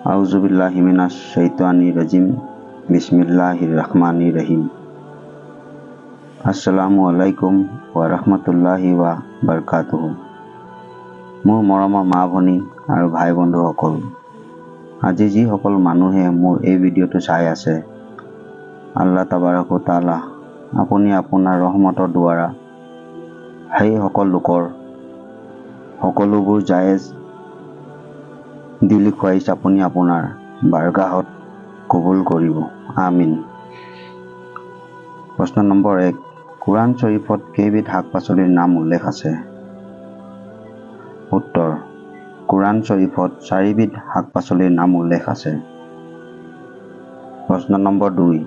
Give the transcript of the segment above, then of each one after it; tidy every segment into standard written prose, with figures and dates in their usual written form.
আউযুবিল্লাহি মিনাশ শাইতানিৰ ৰাজিম। বিসমিল্লাহিৰ ৰহমানিৰ ৰহিম। আসসালামু আলাইকুম ওয়া ৰাহমাতুল্লাহি ওয়া বাৰাকাতুহু। মোৰ মৰমৰ মা ভনী আৰু ভাই বন্ধুসকল, আজি যিসকল মানুহে মোৰ এই ভিডিঅ'টো চাই আছে, আল্লাহ তাবাৰক ও তাআলা আপুনি আপোনাৰ ৰহমতৰ দ্বাৰা সেই সকল লোকৰ সকলোবোৰ জায়েজ দিলি খুৱাইছ আপুনি আপোনাৰ বাৰগাহত কবুল কৰিব, আমিন। প্ৰশ্ন নম্বৰ 1, কুৰাণ শৰীফত কেইবিধ শাক পাচলিৰ নাম উল্লেখ আছে? উত্তৰ, কুৰাণ শৰীফত 4 বিধ শাক পাচলিৰ নাম উল্লেখ আছে। প্ৰশ্ন নম্বৰ 2,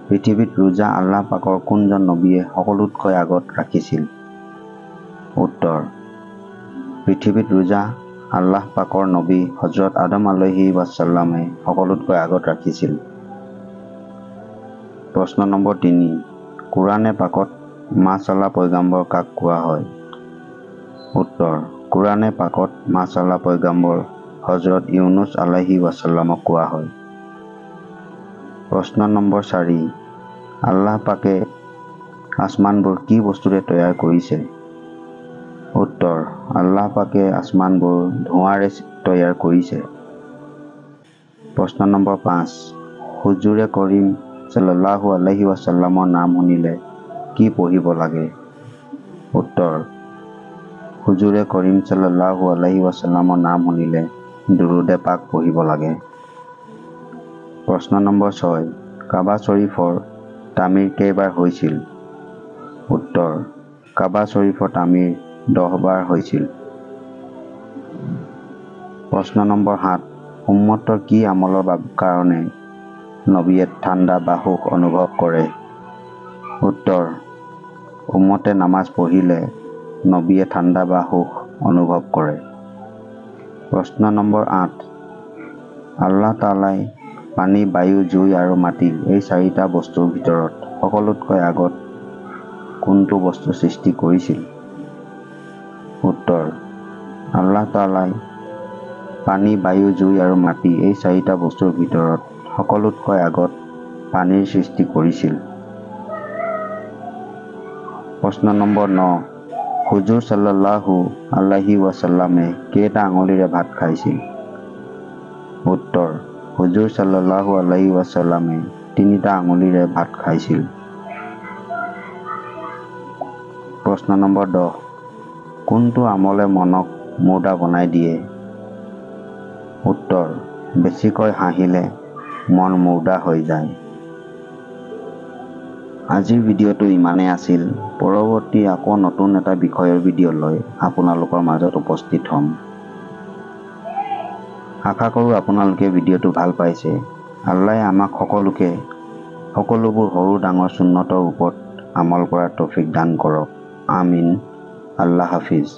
পৃথিৱীত ৰোজা আল্লাহ পাকৰ কোনজন নবীয়ে সকলোতকৈ আগত ৰাখিছিল? উত্তৰ, পৃথিৱীত ৰোজা আল্লাহ পাকৰ নবী হযৰত আদম আলাইহি ৱাছাল্লামে সকলোতকৈ আগত ৰাখিছিল। প্ৰশ্ন নম্বৰ 3, কুৰাণে পাকত মাছআল্লাহ পয়গাম্বৰ কাক কোৱা হয়? উত্তৰ, কুৰাণে পাকত মাছআল্লাহ পয়গাম্বৰ হযৰত ইউনুস আলাইহি ৱাছাল্লামক কোৱা হয়। প্ৰশ্ন নম্বৰ 4, আল্লাহ পাকে আসমানবোৰ কি বস্তুৰে তৈয়াৰ কৰিছে? উত্তৰ, আল্লাহ পাকে আসমানবোৰ ধোঁৱাৰে তৈয়াৰ কৰিছে। প্ৰশ্ন নম্বৰ 5, হুজুৰে কৰিম সাল্লাল্লাহু আলাইহি ৱাছাল্লামৰ নাম শুনিলে কি পঢ়িব লাগে? উত্তৰ, হুজুৰে কৰিম সাল্লাল্লাহু আলাইহি ৱাছাল্লামৰ নাম শুনিলে দুৰুদে পাক পঢ়িব লাগে। প্ৰশ্ন নম্বৰ 6, কাবা শৰীফৰ তামিৰ কেইবাৰ হৈছিল? উত্তৰ, কাবা শৰীফৰ তামিৰ 10 বাৰ হৈছিল। প্ৰশ্ন নম্বৰ 7, উম্মতৰ কি আমলৰ কাৰণে নবীয়ে ঠাণ্ডা বা সুখ অনুভৱ কৰে? উত্তৰ, উম্মতে নামাজ পঢ়িলে নবীয়ে ঠাণ্ডা বা সুখ অনুভৱ কৰে। প্ৰশ্ন নম্বৰ 8, আল্লাহ তাআলাই পানী, বায়ু, জুই আৰু মাটি এই 4টা বস্তুৰ ভিতৰত সকলোতকৈ আগত কোনটো বস্তু সৃষ্টি কৰিছিল? উত্তৰ, আল্লাহ তাআলাই পানী, বায়ু, জুই আৰু মাটি এই 4টা বস্তুৰ ভিতৰত সকলোতকৈ আগত পানীৰ সৃষ্টি কৰিছিল। প্ৰশ্ন নম্বৰ 9, হুজুৰ সাল্লাল্লাহু আলাইহি ৱাছাল্লামে কেইটা আঙুলিৰে ভাত খাইছিল? উত্তৰ, হুজুৰ সাল্লাল্লাহু আলাইহি ৱাছাল্লামে 3টা আঙুলিৰে ভাত খাইছিল। প্ৰশ্ন নম্বৰ 10, কোনটো আমলে মনক মুৰ্দা বনাই দিয়ে? উত্তৰ, বেছিকৈ হাঁহিলে মন মুৰ্দা হৈ যায়। আজিৰ ভিডিঅ'টো ইমানেই আছিল। পৰৱৰ্তী আকৌ নতুন এটা বিষয়ৰ ভিডিঅ' লৈ আপোনালোকৰ মাজত উপস্থিত হ'ম। আশা কৰোঁ আপোনালোকে ভিডিঅ'টো ভাল পাইছে। আল্লাহে আমাক সকলোকে সকলোবোৰ সৰু ডাঙৰ সুন্নতৰ ওপৰত আমল কৰাৰ তৌফিক দান কৰক, আমিন। আল্লাহ হাফিজ।